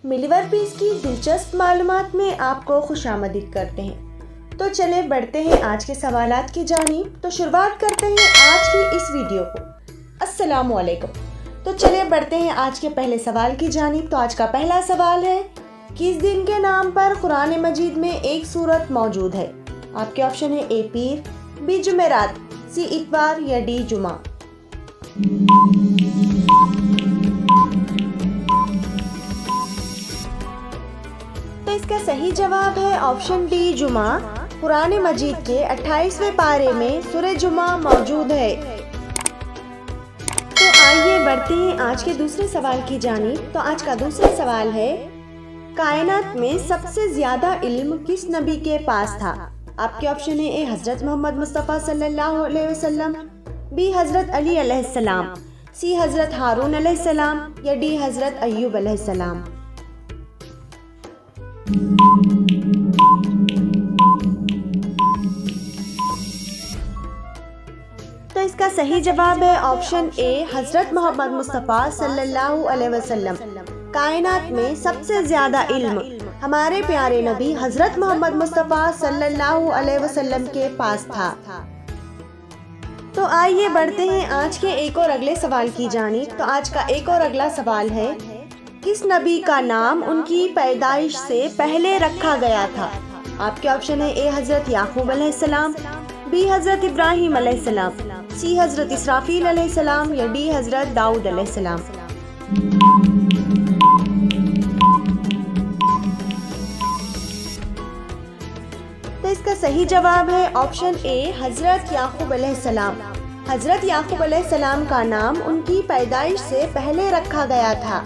मिलीवर piece की दिलचस्प मालूमात में आपको खुशामदीद करते हैं। तो चले बढ़ते हैं आज के सवालात की जानिब। तो शुरुआत करते हैं आज की इस वीडियो को। अस्सलामु अलैकुम। तो चले बढ़ते हैं आज के पहले सवाल की जानिब। तो आज का पहला सवाल है, किस दिन के नाम पर कुरान मजीद में एक सूरत मौजूद है? आपके ऑप्शन है ए पीर, बी जुमेरात, सी इतवार या डी जुमा। तो इसका सही जवाब है ऑप्शन डी जुमा। कुरान मजीद के 28वें पारे में सूरह जुमा मौजूद है। तो आइए बढ़ते हैं आज के दूसरे सवाल की जानिब। तो आज का दूसरा सवाल है, कायनात में सबसे ज्यादा इल्म किस नबी के पास था? आपके ऑप्शन है ए हजरत मोहम्मद मुस्तफ़ा सल्लल्लाहु अलैहि वसल्लम, बी हजरत अली अलैहिस्सलाम, सी हजरत हारून अलैहिस्सलाम या डी हजरत अय्यूब अलैहिस्सलाम। तो इसका सही जवाब है ऑप्शन ए हजरत मोहम्मद मुस्तफ़ा सल्लल्लाहु अलैहि वसल्लम। कायनात में सबसे ज्यादा इल्म हमारे प्यारे नबी हजरत मोहम्मद मुस्तफ़ा सल्लल्लाहु अलैहि वसल्लम के पास था। तो आइए बढ़ते हैं आज के एक और अगले सवाल की जानिब। तो आज का एक और अगला सवाल है, किस नबी का नाम उनकी पैदाइश से पहले रखा गया था? आपके ऑप्शन है ए हजरत याकूब अलैहिस्सलाम, बी हजरत इब्राहिम अलैहिस्सलाम, सी हजरत इसराफील अलैहिस्सलाम या डी हजरत दाऊद अलैहिस्सलाम। तो इसका सही जवाब है ऑप्शन ए हजरत याकूब अलैहिस्सलाम। हजरत याकूब अलैहिस्सलाम का नाम उनकी पैदाइश से पहले रखा गया था।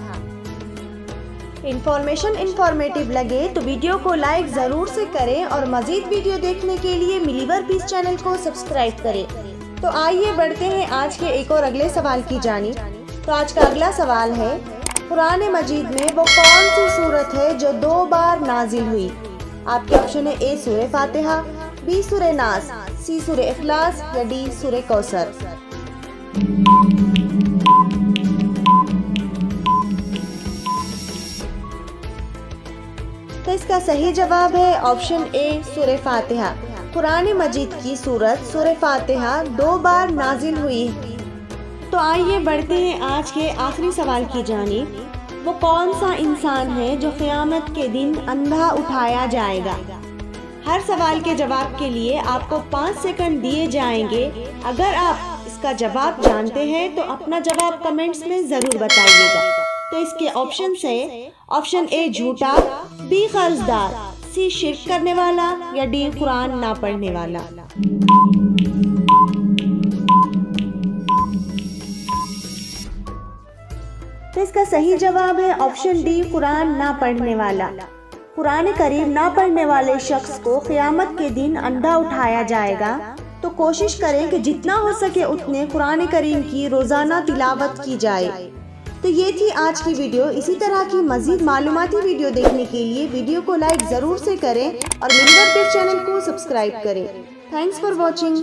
इंफॉर्मेटिव लगे तो वीडियो को लाइक जरूर से करें और मजीद वीडियो देखने के लिए मिलीवर पीस चैनल को सब्सक्राइब करें। तो आइए बढ़ते हैं आज के एक और अगले सवाल की जानिब। तो आज का अगला सवाल है, कुरान मजीद में वो कौन सी सूरत है जो 2 बार नाजिल हुई? आपके ऑप्शन है ए सूरह फातिहा, बी सूरह नास, सी सूरह इखलास या डी सूरह कौसर। तो इसका सही जवाब है ऑप्शन ए सूरह फातिहा। कुरान मजीद की सूरत सूरह फातिहा 2 बार नाजिल हुई। तो आइए बढ़ते हैं आज के आखिरी सवाल की जानिब। वो कौन सा इंसान है जो क़यामत के दिन अंधा उठाया जाएगा? हर सवाल के जवाब के लिए आपको 5 सेकंड दिए जाएंगे। अगर आप इसका जवाब जानते हैं तो अपना जवाब कमेंट्स में ज़रूर बताइएगा। तो इसके ऑप्शन है ऑप्शन ए झूठा, बी कर्जदार, सी शिर्क करने वाला या डी कुरान ना पढ़ने वाला। तो इसका सही जवाब है ऑप्शन डी कुरान ना पढ़ने वाला। कुरान करीम ना पढ़ने वाले शख्स को क़यामत के दिन अंधा उठाया जाएगा। तो कोशिश करें कि जितना हो सके उतने कुरान करीम की रोजाना तिलावत की जाए। तो ये थी आज की वीडियो। इसी तरह की मजीद मालूमाती वीडियो देखने के लिए वीडियो को लाइक ज़रूर से करें और मिलीवर पीस चैनल को सब्सक्राइब करें। Thanks for watching.